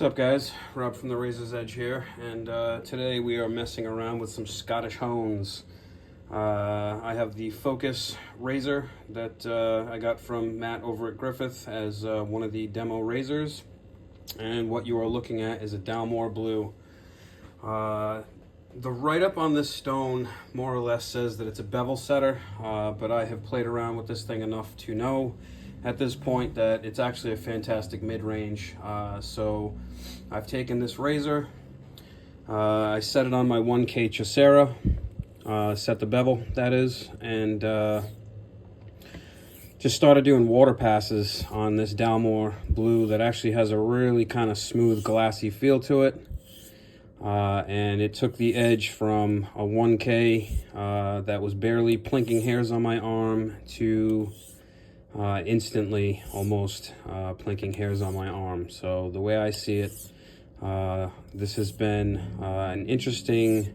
up, guys? Rob from the Razor's Edge here, and today we are messing around with some Scottish hones. I have the Focus razor that I got from Matt over at Griffith as one of the demo razors, and what you are looking at is a Dalmore blue. The write-up on this stone more or less says that it's a bevel setter, but I have played around with this thing enough to know at this point that it's actually a fantastic mid-range. So I've taken this razor, I set it on my 1K Chaucera, set the bevel, that is, and just started doing water passes on this Dalmore blue that actually has a really kind of smooth, glassy feel to it. And it took the edge from a 1K that was barely plinking hairs on my arm to instantly almost plinking hairs on my arm. So the way I see it, this has been an interesting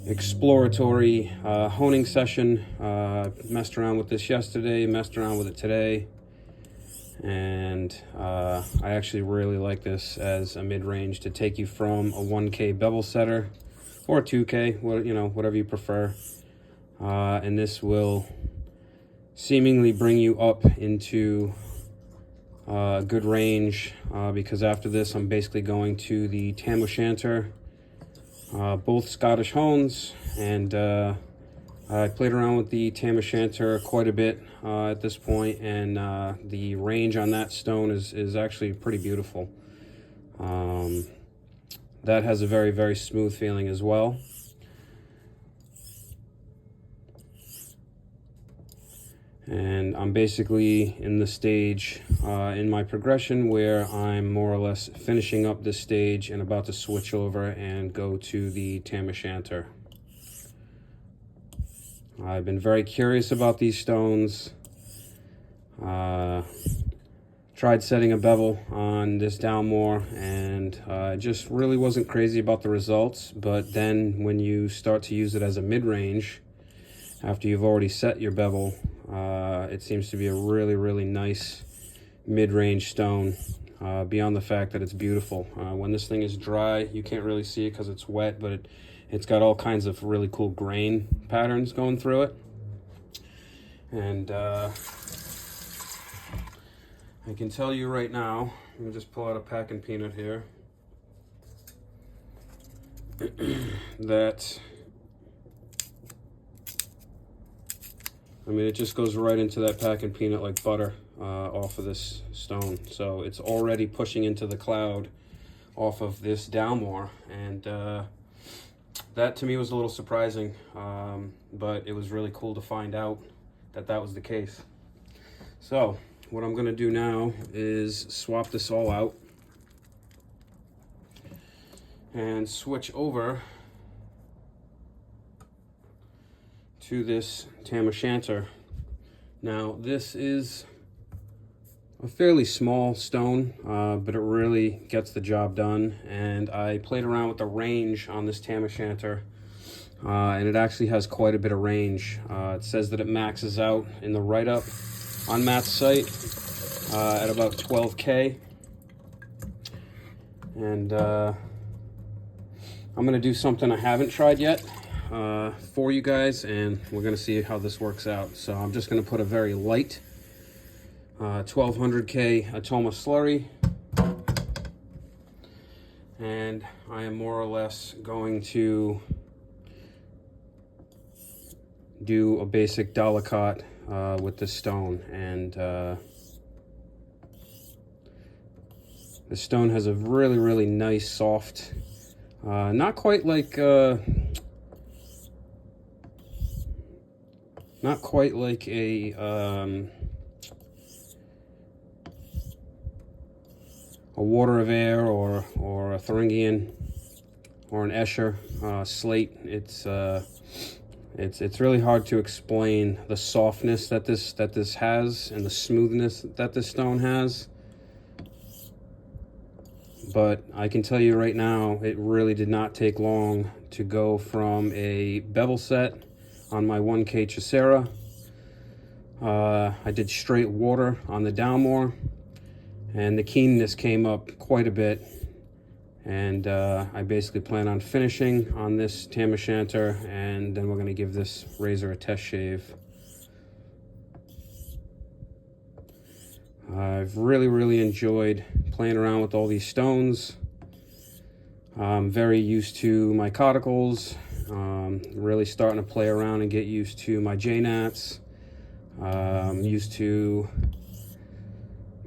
exploratory honing session. Messed around with this yesterday, messed around with it today, and I actually really like this as a mid-range to take you from a 1K bevel setter or a 2K, whatever you prefer, and this will seemingly bring you up into good range, because after this I'm basically going to the Tam-O-Shanter, both Scottish hones, and I played around with the Tam-O-Shanter quite a bit at this point, and the range on that stone is actually pretty beautiful. That has a very, very smooth feeling as well. And I'm basically in the stage in my progression where I'm more or less finishing up this stage and about to switch over and go to the Tam-O-Shanter. I've been very curious about these stones. Tried setting a bevel on this Dalmore, and just really wasn't crazy about the results. But then when you start to use it as a mid-range, after you've already set your bevel, it seems to be a really, really nice mid-range stone, beyond the fact that it's beautiful. When this thing is dry, you can't really see it because it's wet, but it's got all kinds of really cool grain patterns going through it. And I can tell you right now, let me just pull out a packing peanut here, that it just goes right into that packing peanut like butter off of this stone. So it's already pushing into the cloud off of this Dalmore, and that to me was a little surprising, but it was really cool to find out that that was the case. So what I'm gonna do now is swap this all out and switch over to this Tam-O-Shanter. Now this is a fairly small stone, but it really gets the job done, and I played around with the range on this Tam-O-Shanter, and it actually has quite a bit of range. It says that it maxes out in the write-up on Matt's site at about 12K, and I'm gonna do something I haven't tried yet for you guys, and we're gonna see how this works out. So I'm just gonna put a very light 1200K Atoma slurry, and I am more or less going to do a basic delicate with this stone. And the stone has a really, really nice soft, not quite like a Water of Air or a Thuringian or an Escher slate. It's really hard to explain the softness that this has and the smoothness that this stone has. But I can tell you right now, it really did not take long to go from a bevel set on my 1K Chaucera. I did straight water on the Dalmore, and the keenness came up quite a bit. And I basically plan on finishing on this Tam-O-Shanter, and then we're going to give this razor a test shave. I've really enjoyed playing around with all these stones. I'm very used to my cauticles, really starting to play around and get used to my J-Nats. Used to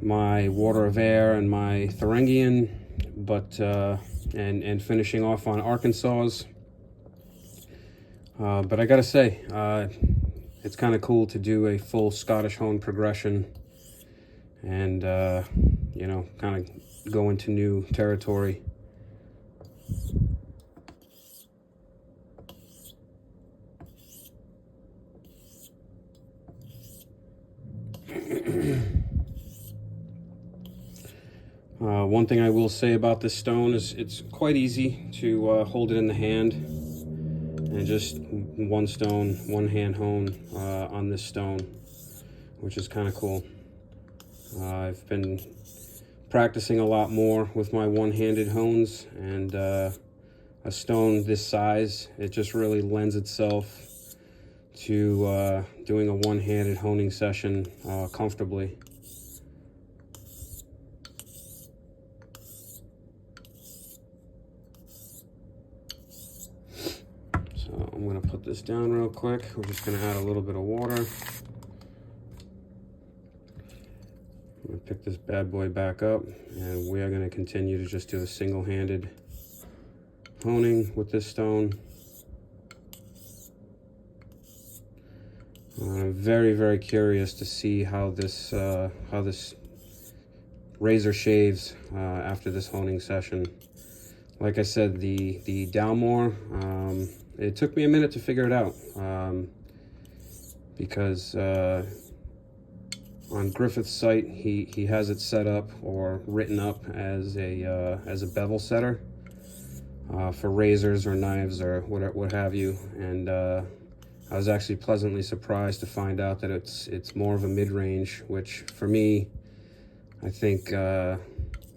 my Water of Air and my Thuringian, but and finishing off on Arkansas. But I gotta say, it's kind of cool to do a full Scottish hone progression, and you know, kind of go into new territory. One thing I will say about this stone is it's quite easy to hold it in the hand, and just one stone, one hand hone on this stone, which is kind of cool. I've been practicing a lot more with my one-handed hones, and a stone this size, it just really lends itself to doing a one-handed honing session comfortably. So I'm going to put this down real quick. We're just going to add a little bit of water. I'm going to pick this bad boy back up, and we are going to continue to just do a single-handed honing with this stone. I'm very curious to see how this razor shaves after this honing session. Like I said, the Dalmore, it took me a minute to figure it out, because on Griffith's site he has it set up or written up as a bevel setter for razors or knives or what have you, and I was actually pleasantly surprised to find out that it's more of a mid-range, which for me I think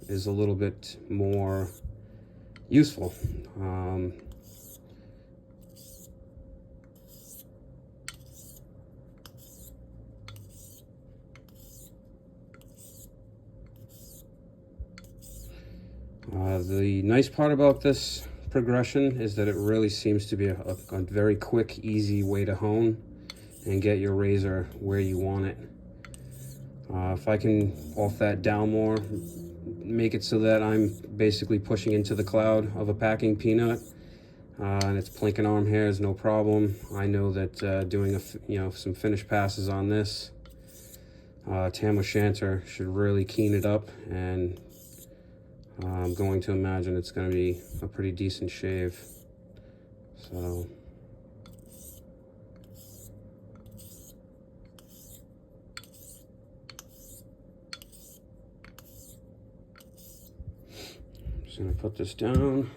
is a little bit more useful. The nice part about this progression is that it really seems to be a very quick, easy way to hone and get your razor where you want it. If I can, off that Dalmore, make it so that I'm basically pushing into the cloud of a packing peanut, and it's plinking arm hairs, no problem. I know that doing some finish passes on this Tam-O-Shanter should really keen it up, and I'm going to imagine it's going to be a pretty decent shave. So I'm just going to put this down.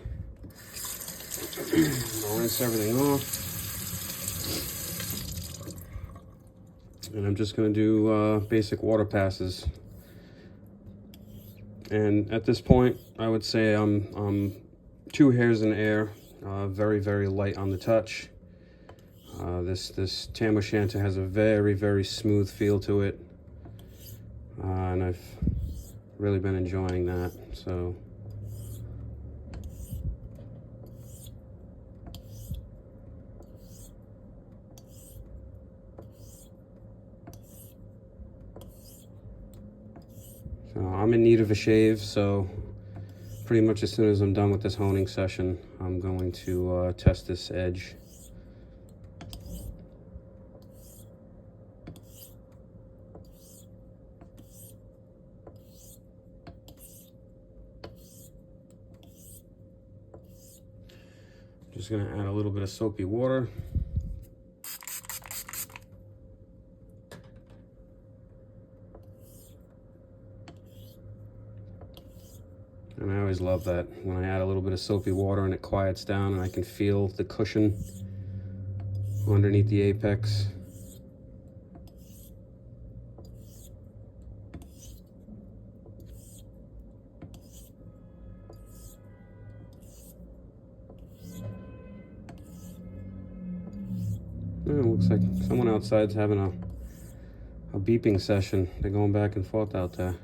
I'll rinse everything off, and I'm just going to do basic water passes. And at this point, I would say I'm 2 hairs in the air, very light on the touch. This Tam-O-Shanter has a very smooth feel to it, and I've really been enjoying that. So I'm in need of a shave, so pretty much as soon as I'm done with this honing session, I'm going to test this edge. Just going to add a little bit of soapy water. And I always love that when I add a little bit of soapy water and it quiets down and I can feel the cushion underneath the apex. Oh, looks like someone outside's having a beeping session. They're going back and forth out there.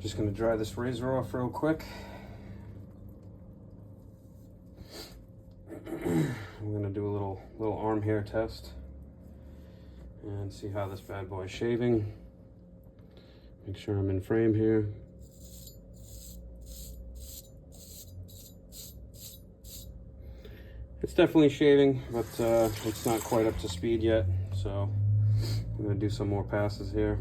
Just gonna dry this razor off real quick. I'm gonna do a little arm hair test and see how this bad boy is shaving. Make sure I'm in frame here. It's definitely shaving, but it's not quite up to speed yet, so I'm gonna do some more passes here.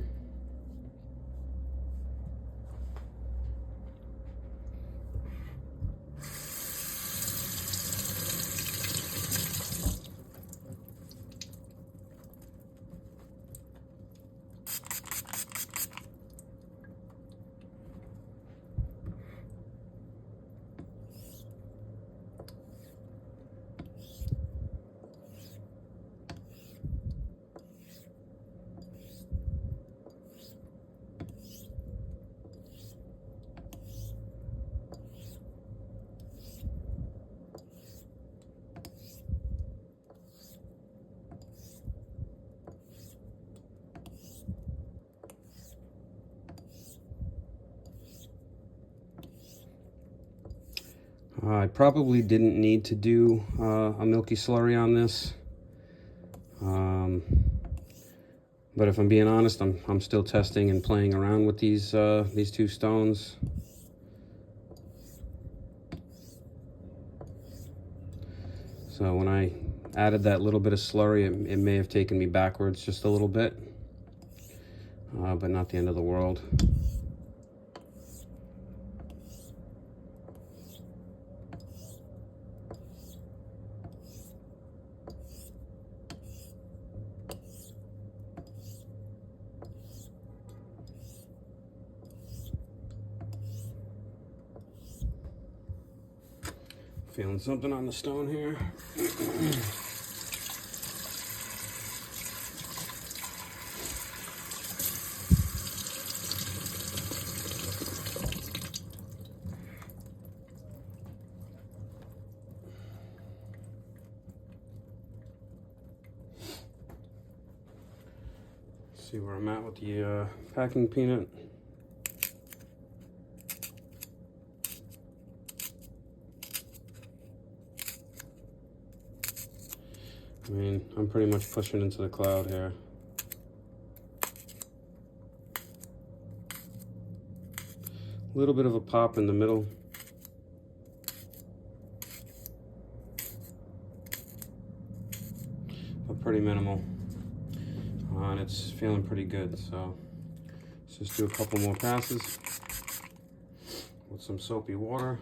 I probably didn't need to do a milky slurry on this, but if I'm being honest, I'm still testing and playing around with these two stones. So when I added that little bit of slurry, it may have taken me backwards just a little bit, but not the end of the world. Feeling something on the stone here. See where I'm at with the packing peanut. I mean, I'm pretty much pushing into the cloud here. A little bit of a pop in the middle. But pretty minimal. And it's feeling pretty good, so let's just do a couple more passes with some soapy water.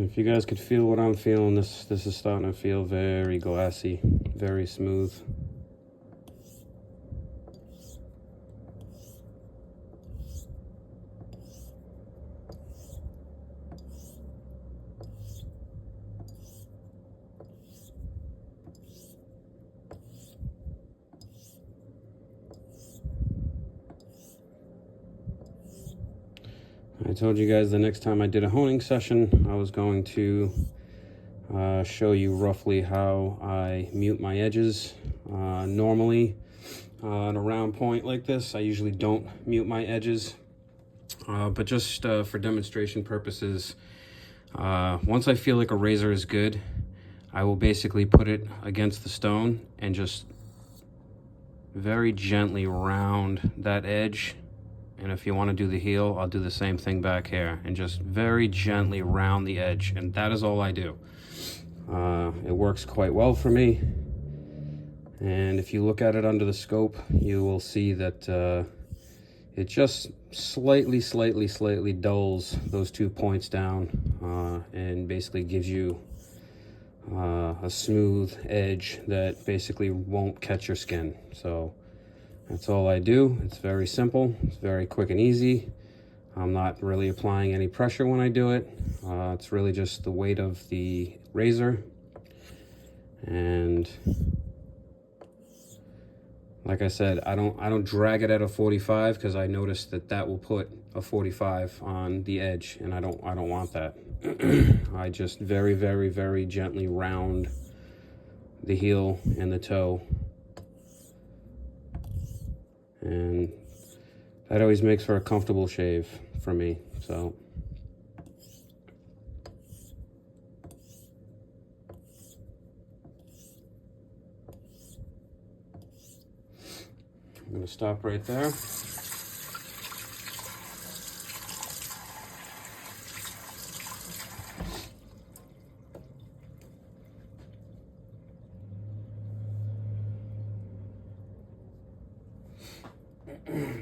If you guys could feel what I'm feeling, this is starting to feel very glassy, very smooth. I told you guys the next time I did a honing session, I was going to show you roughly how I mute my edges. Normally, at a round point like this, I usually don't mute my edges, but just for demonstration purposes, once I feel like a razor is good, I will basically put it against the stone and just very gently round that edge. And if you want to do the heel, I'll do the same thing back here and just very gently round the edge, and that is all I do. It works quite well for me, and if you look at it under the scope, you will see that it just slightly dulls those 2 points down, and basically gives you a smooth edge that basically won't catch your skin. So that's all I do. It's very simple. It's very quick and easy. I'm not really applying any pressure when I do it. It's really just the weight of the razor. And like I said, I don't drag it at a 45 because I noticed that will put a 45 on the edge, and I don't want that. I just very gently round the heel and the toe. And that always makes for a comfortable shave for me. So I'm going to stop right there.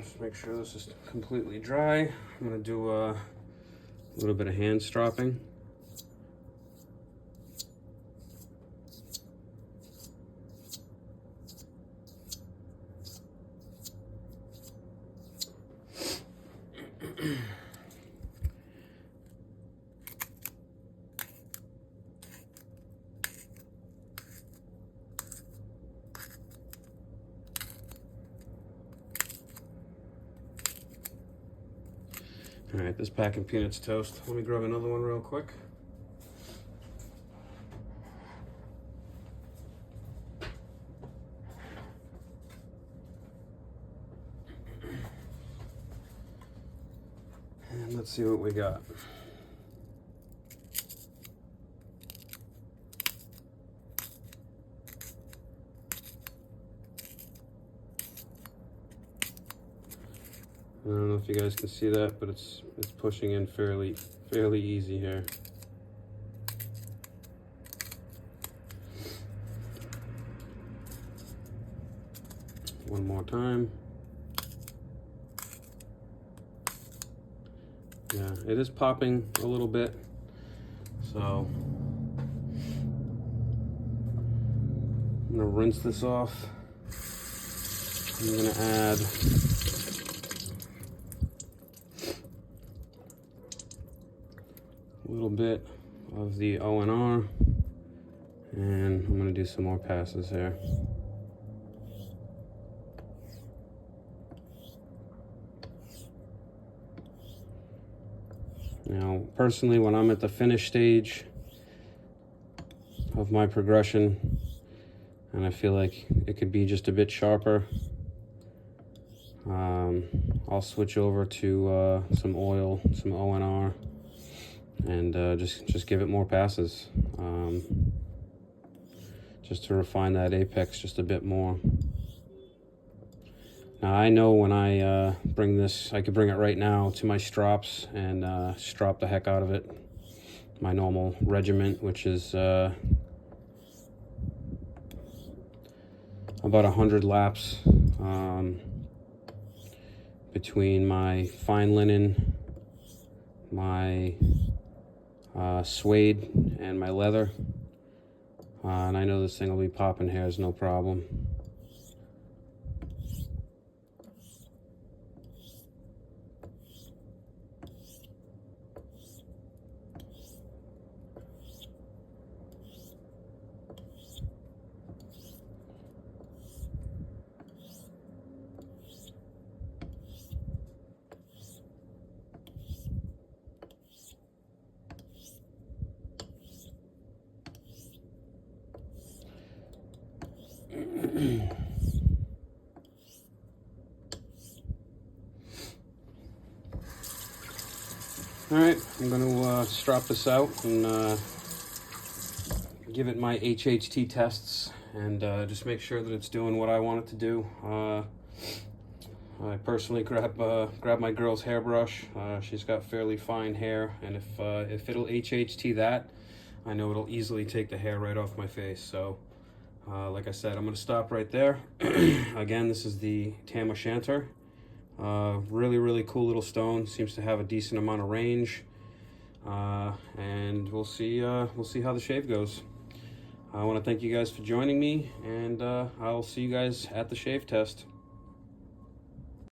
Just make sure this is completely dry. I'm going to do a little bit of hand stropping. All right, this packing peanuts toast. Let me grab another one real quick. And let's see what we got. I don't know if you guys can see that, but it's pushing in fairly easy here. One more time. Yeah, it is popping a little bit. So I'm gonna rinse this off. I'm gonna add a little bit of the O&R, and I'm going to do some more passes here. Now, personally, when I'm at the finish stage of my progression, and I feel like it could be just a bit sharper, I'll switch over to some oil, some O&R, and just give it more passes, just to refine that apex just a bit more. Now I know when I bring this, I could bring it right now to my strops and strop the heck out of it. My normal regiment, which is about 100 laps between my fine linen, my suede and my leather. And I know this thing will be popping hairs, no problem. Alright, I'm going to strap this out and give it my HHT tests and just make sure that it's doing what I want it to do. I personally grab my girl's hairbrush. She's got fairly fine hair, and if it'll HHT that, I know it'll easily take the hair right off my face. So like I said, I'm going to stop right there. Again, this is the Tam-O-Shanter. Really cool little stone. Seems to have a decent amount of range. And we'll see how the shave goes. I want to thank you guys for joining me, and I'll see you guys at the shave test.